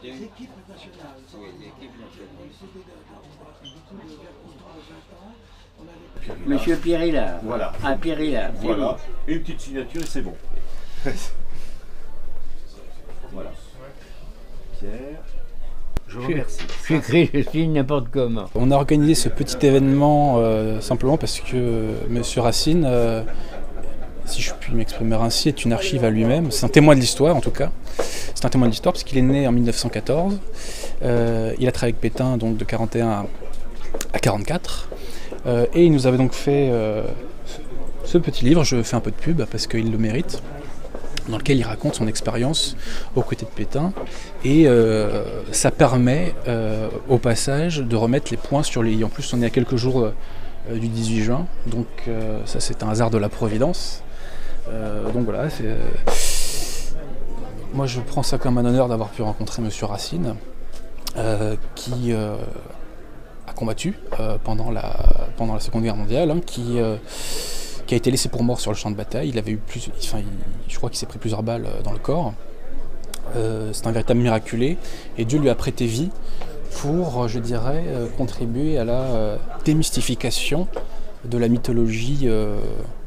L'équipe nationale. Oui, l'équipe nationale. Monsieur Pierre-Hillard. Voilà. Ah, Pierre-Hillard. Voilà. Une petite signature et c'est bon. Voilà. Pierre. Je vous remercie. J'écris, je signe n'importe comment. On a organisé ce petit événement simplement parce que M. Racine, si je puis m'exprimer ainsi, est une archive à lui-même. C'est un témoin de l'histoire en tout cas. C'est un témoin de l'histoire parce qu'il est né en 1914. Il a travaillé avec Pétain donc de 41 à 44. Et il nous avait donc fait ce petit livre, je fais un peu de pub parce qu'il le mérite, dans lequel il raconte son expérience aux côtés de Pétain. Et ça permet au passage de remettre les points sur les i. En plus, on est à quelques jours du 18 juin, donc ça c'est un hasard de la Providence. Donc voilà, moi je prends ça comme un honneur d'avoir pu rencontrer M. Racine, qui a combattu pendant la Seconde Guerre mondiale, hein, qui a été laissé pour mort sur le champ de bataille. Il avait eu je crois qu'il s'est pris plusieurs balles dans le corps. C'est un véritable miraculé, et Dieu lui a prêté vie pour, je dirais, contribuer à la démystification de la mythologie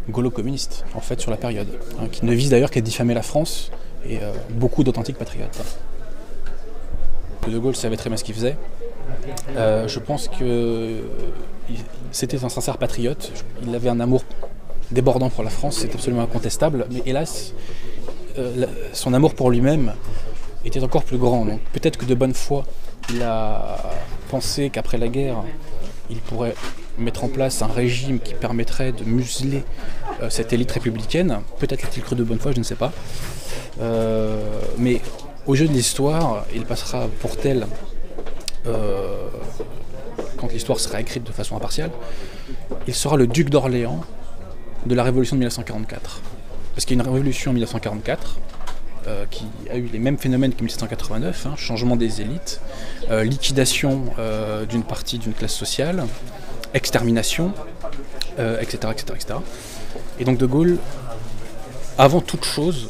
gaulo-communiste, en fait, sur la période, hein, qui ne vise d'ailleurs qu'à diffamer la France et beaucoup d'authentiques patriotes. De Gaulle savait très bien ce qu'il faisait. Je pense que c'était un sincère patriote. Il avait un amour débordant pour la France, c'est absolument incontestable, mais hélas, son amour pour lui-même était encore plus grand. Donc peut-être que de bonne foi, il a pensé qu'après la guerre, il pourrait mettre en place un régime qui permettrait de museler cette élite républicaine. Peut-être l'a-t-il cru de bonne foi, je ne sais pas. Mais au jeu de l'histoire, il passera pour tel, quand l'histoire sera écrite de façon impartiale, il sera le duc d'Orléans de la révolution de 1944. Parce qu'il y a une révolution en 1944 qui a eu les mêmes phénomènes que 1789, hein, changement des élites, liquidation d'une partie d'une classe sociale, extermination, etc., etc., etc. Et donc De Gaulle, avant toute chose,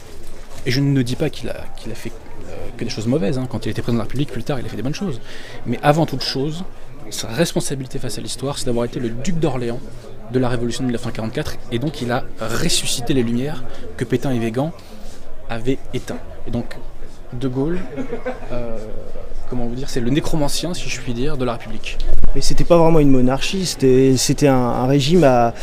et je ne dis pas qu'il a fait que des choses mauvaises, hein, quand il était président de la République, plus tard il a fait des bonnes choses, mais avant toute chose, sa responsabilité face à l'histoire, c'est d'avoir été le duc d'Orléans de la révolution de 1944, et donc il a ressuscité les lumières que Pétain et Weygand avaient éteintes. Et donc De Gaulle, comment vous dire, c'est le nécromancien, si je puis dire, de la République. Mais c'était pas vraiment une monarchie, c'était un régime à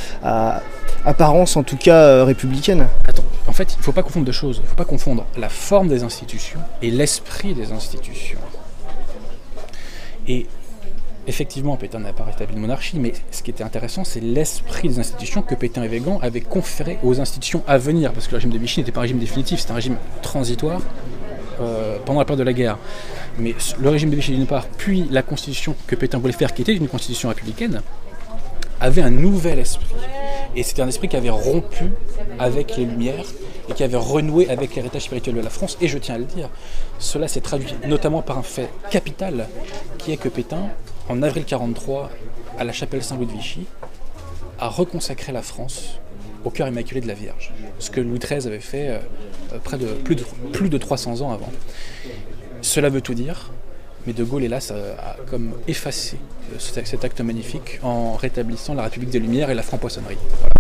apparence en tout cas républicaine. Attends, en fait, il ne faut pas confondre deux choses. Il ne faut pas confondre la forme des institutions et l'esprit des institutions. Et effectivement, Pétain n'a pas rétabli une monarchie, mais ce qui était intéressant, c'est l'esprit des institutions que Pétain et Weygand avaient conféré aux institutions à venir, parce que le régime de Vichy n'était pas un régime définitif, c'était un régime transitoire pendant la période de la guerre. Mais le régime de Vichy d'une part, puis la constitution que Pétain voulait faire, qui était une constitution républicaine, avait un nouvel esprit. Et c'était un esprit qui avait rompu avec les Lumières et qui avait renoué avec l'héritage spirituel de la France. Et je tiens à le dire, cela s'est traduit notamment par un fait capital, qui est que Pétain, en avril 1943, à la chapelle Saint-Louis de Vichy, a reconsacré la France au cœur immaculé de la Vierge. Ce que Louis XIII avait fait plus de 300 ans avant. Cela veut tout dire, mais De Gaulle, hélas, a comme effacé cet acte magnifique en rétablissant la République des Lumières et la franc-poissonnerie. Voilà.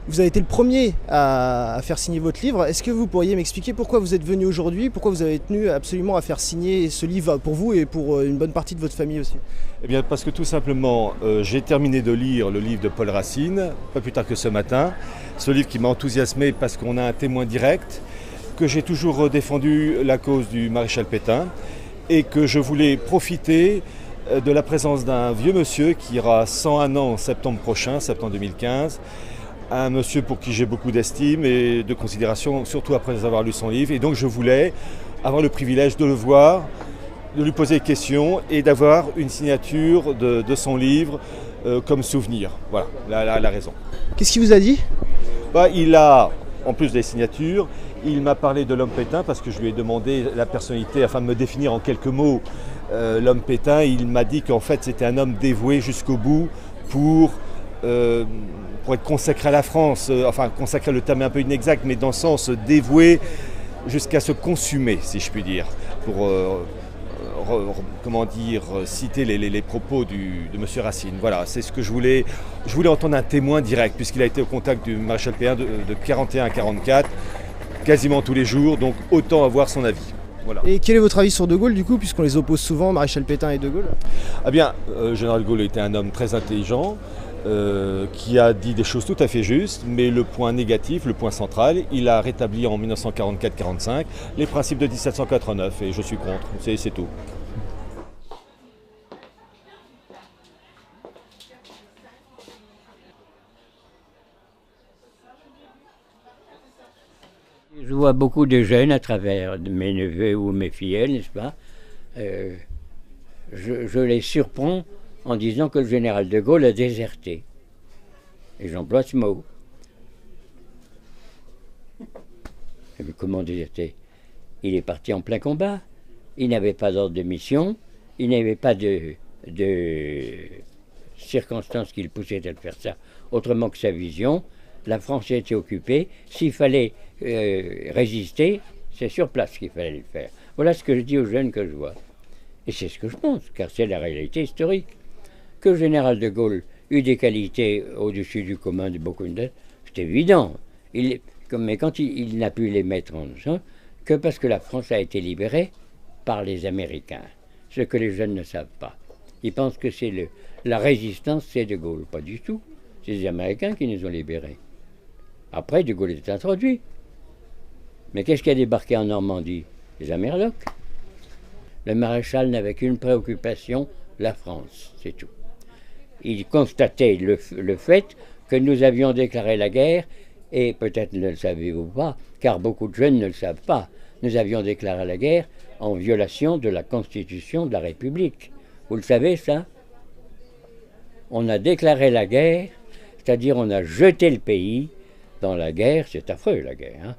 Vous avez été le premier à faire signer votre livre. Est-ce que vous pourriez m'expliquer pourquoi vous êtes venu aujourd'hui, pourquoi vous avez tenu absolument à faire signer ce livre pour vous et pour une bonne partie de votre famille aussi? Eh bien parce que tout simplement, j'ai terminé de lire le livre de Paul Racine, pas plus tard que ce matin. Ce livre qui m'a enthousiasmé parce qu'on a un témoin direct, que j'ai toujours défendu la cause du maréchal Pétain et que je voulais profiter de la présence d'un vieux monsieur qui aura 101 ans en septembre prochain, septembre 2015, un monsieur pour qui j'ai beaucoup d'estime et de considération, surtout après avoir lu son livre. Et donc je voulais avoir le privilège de le voir, de lui poser des questions et d'avoir une signature de son livre comme souvenir. Voilà, la raison. Qu'est-ce qu'il vous a dit? Il a, en plus des signatures, il m'a parlé de l'homme Pétain parce que je lui ai demandé la personnalité, afin de me définir en quelques mots l'homme Pétain. Il m'a dit qu'en fait c'était un homme dévoué jusqu'au bout pour pour être consacré à la France, enfin consacré, le terme est un peu inexact, mais dans le sens dévoué jusqu'à se consumer, si je puis dire, pour comment dire, citer les propos de M. Racine. Voilà, c'est ce que je voulais entendre un témoin direct, puisqu'il a été au contact du maréchal Pétain de 41 à 44, quasiment tous les jours, donc autant avoir son avis. Voilà. Et quel est votre avis sur De Gaulle du coup, puisqu'on les oppose souvent, Maréchal Pétain et De Gaulle? Eh bien, Général de Gaulle était un homme très intelligent, qui a dit des choses tout à fait justes, mais le point négatif, le point central, il a rétabli en 1944-45 les principes de 1789, et je suis contre, c'est tout. Je vois beaucoup de jeunes à travers mes neveux ou mes filleuls, n'est-ce pas? Je les surprends en disant que le général de Gaulle a déserté. Et j'emploie ce mot. Mais comment déserter? Il est parti en plein combat. Il n'avait pas d'ordre de mission. Il n'avait pas de circonstances qui le poussaient à le faire ça. Autrement que sa vision, la France était occupée. S'il fallait résister, c'est sur place qu'il fallait le faire. Voilà ce que je dis aux jeunes que je vois. Et c'est ce que je pense, car c'est la réalité historique. Que le général de Gaulle eut des qualités au-dessus du commun de beaucoup de... C'est évident. Mais quand il n'a pu les mettre en œuvre, que parce que la France a été libérée par les Américains. Ce que les jeunes ne savent pas. Ils pensent que c'est la résistance, c'est de Gaulle. Pas du tout. C'est les Américains qui nous ont libérés. Après, de Gaulle est introduit. Mais qu'est-ce qui a débarqué en Normandie? Les Amerlocs. Le maréchal n'avait qu'une préoccupation, la France, c'est tout. Il constatait le fait que nous avions déclaré la guerre, et peut-être ne le savez-vous pas, car beaucoup de jeunes ne le savent pas, nous avions déclaré la guerre en violation de la Constitution de la République. Vous le savez, ça? On a déclaré la guerre, c'est-à-dire on a jeté le pays dans la guerre, c'est affreux la guerre, hein,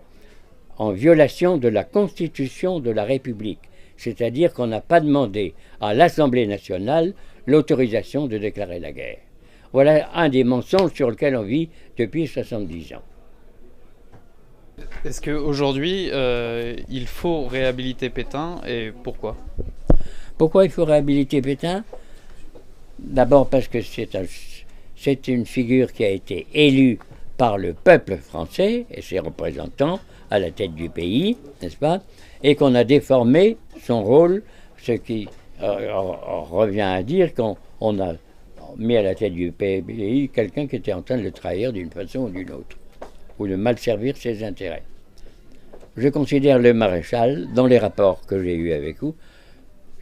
en violation de la Constitution de la République. C'est-à-dire qu'on n'a pas demandé à l'Assemblée nationale l'autorisation de déclarer la guerre. Voilà un des mensonges sur lequel on vit depuis 70 ans. Est-ce qu'aujourd'hui, il faut réhabiliter Pétain, et pourquoi? Pourquoi il faut réhabiliter Pétain? D'abord parce que c'est une figure qui a été élue par le peuple français et ses représentants à la tête du pays, n'est-ce pas? Et qu'on a déformé son rôle, ce qui revient à dire qu'on a mis à la tête du pays quelqu'un qui était en train de le trahir d'une façon ou d'une autre, ou de mal servir ses intérêts. Je considère le maréchal, dans les rapports que j'ai eus avec vous,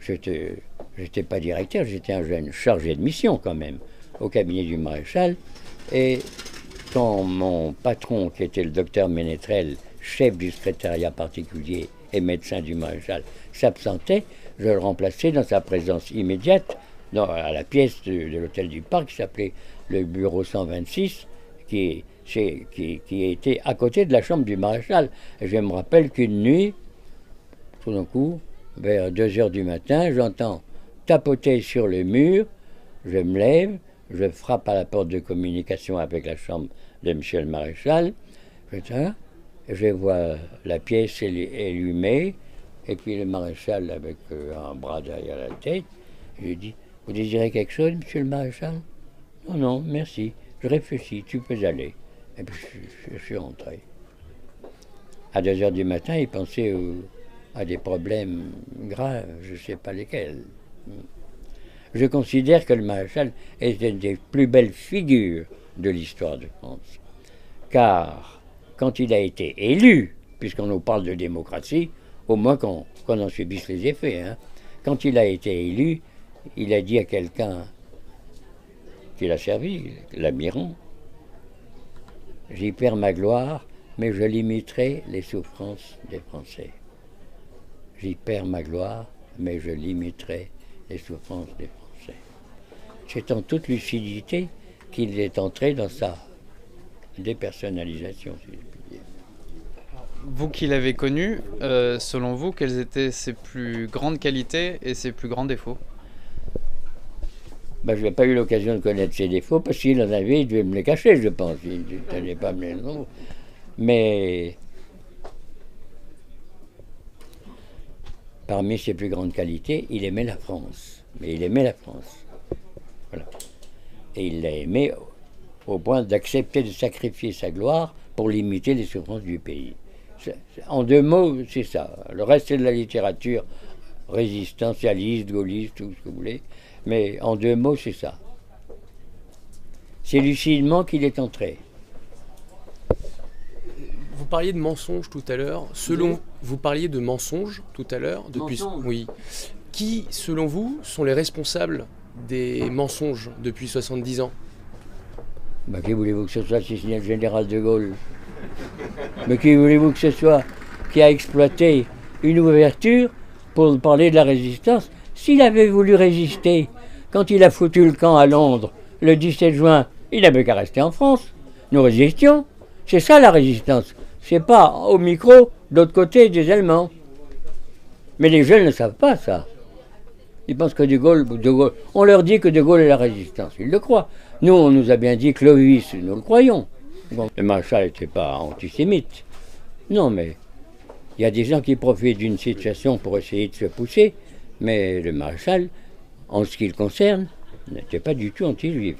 j'étais pas directeur, j'étais un jeune chargé de mission quand même, au cabinet du maréchal, et quand mon patron, qui était le docteur Ménétrel, chef du secrétariat particulier et médecin du maréchal, s'absentait, je le remplaçais dans sa présence immédiate à la pièce de l'hôtel du Parc qui s'appelait le bureau 126, qui était à côté de la chambre du maréchal. Et je me rappelle qu'une nuit, tout d'un coup, vers 2h du matin, j'entends tapoter sur le mur, je me lève, je frappe à la porte de communication avec la chambre de monsieur le maréchal, je vois la pièce allumée, et puis le maréchal avec un bras derrière la tête. Je lui dis, vous désirez quelque chose, monsieur le maréchal? Non, non, merci, je réfléchis, tu peux aller. Et puis je suis rentré. À 2h du matin, il pensait à des problèmes graves, je ne sais pas lesquels. Je considère que le maréchal est une des plus belles figures de l'histoire de France. Car quand il a été élu, puisqu'on nous parle de démocratie, au moins qu'on en subisse les effets, hein. Quand il a été élu, il a dit à quelqu'un qui l'a servi, l'Amiron, « J'y perds ma gloire, mais je limiterai les souffrances des Français. J'y perds ma gloire, mais je limiterai les souffrances des Français. » C'est en toute lucidité qu'il est entré dans sa dépersonnalisation, si je puis dire. Vous qui l'avez connu, selon vous, quelles étaient ses plus grandes qualités et ses plus grands défauts? Ben, je n'ai pas eu l'occasion de connaître ses défauts, parce qu'il en avait, il devait me les cacher, je pense. Il ne tenait pas à me les dire. Mais parmi ses plus grandes qualités, il aimait la France. Mais il aimait la France. Voilà. Et il l'a aimé au point d'accepter de sacrifier sa gloire pour limiter les souffrances du pays. En 2 mots, c'est ça. Le reste, c'est de la littérature résistentialiste, gaulliste, tout ce que vous voulez. Mais en 2 mots, c'est ça. C'est lucidement qu'il est entré. Vous parliez de mensonges tout à l'heure. Vous parliez de mensonges tout à l'heure. Mensonges. Oui. Qui, selon vous, sont les responsables des mensonges depuis 70 ans? Ben, qui voulez-vous que ce soit si ce n'est le général de Gaulle? Mais qui voulez-vous que ce soit qui a exploité une ouverture pour parler de la résistance? S'il avait voulu résister, quand il a foutu le camp à Londres, le 17 juin, il n'avait qu'à rester en France. Nous résistions. C'est ça la résistance. C'est pas au micro, de l'autre côté, des Allemands. Mais les jeunes ne savent pas ça. Ils pensent que de Gaulle, on leur dit que De Gaulle est la résistance. Ils le croient. Nous, on nous a bien dit Clovis, nous le croyons. Bon, le maréchal n'était pas antisémite. Non, mais il y a des gens qui profitent d'une situation pour essayer de se pousser. Mais le maréchal, en ce qui le concerne, n'était pas du tout anti-juif.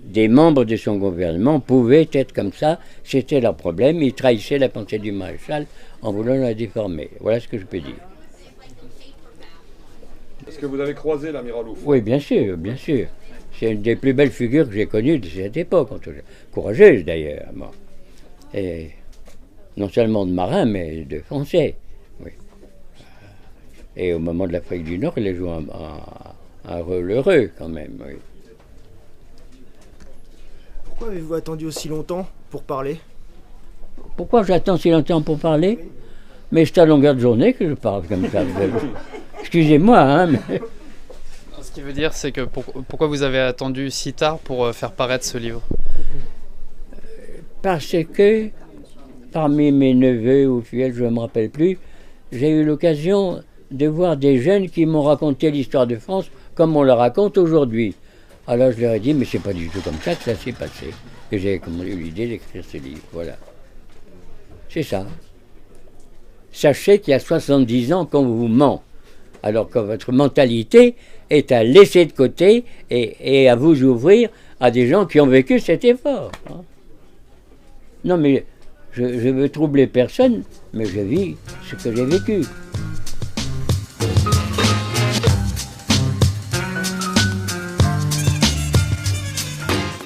Des membres de son gouvernement pouvaient être comme ça, c'était leur problème. Ils trahissaient la pensée du maréchal en voulant la déformer. Voilà ce que je peux dire. Est-ce que vous avez croisé l'amiral Ouf? Oui, bien sûr, bien sûr. C'est une des plus belles figures que j'ai connues de cette époque, courageuse d'ailleurs. Bon. Et non seulement de marin, mais de français. Oui. Et au moment de l'Afrique du Nord, il a joué un rôle heureux quand même. Oui. Pourquoi avez-vous attendu aussi longtemps pour parler? Pourquoi j'attends si longtemps pour parler? Mais c'est à longueur de journée que je parle comme ça. Excusez-moi, hein, mais... Ce qui veut dire, c'est que pourquoi vous avez attendu si tard pour faire paraître ce livre? Parce que, parmi mes neveux ou filles, je ne me rappelle plus, j'ai eu l'occasion de voir des jeunes qui m'ont raconté l'histoire de France comme on la raconte aujourd'hui. Alors je leur ai dit, mais c'est pas du tout comme ça que ça s'est passé. Et j'ai eu l'idée d'écrire ce livre, voilà. C'est ça. Sachez qu'il y a 70 ans qu'on vous ment, alors que votre mentalité est à laisser de côté et à vous ouvrir à des gens qui ont vécu cet effort. Hein. Non mais je veux troubler personne, mais je vis ce que j'ai vécu.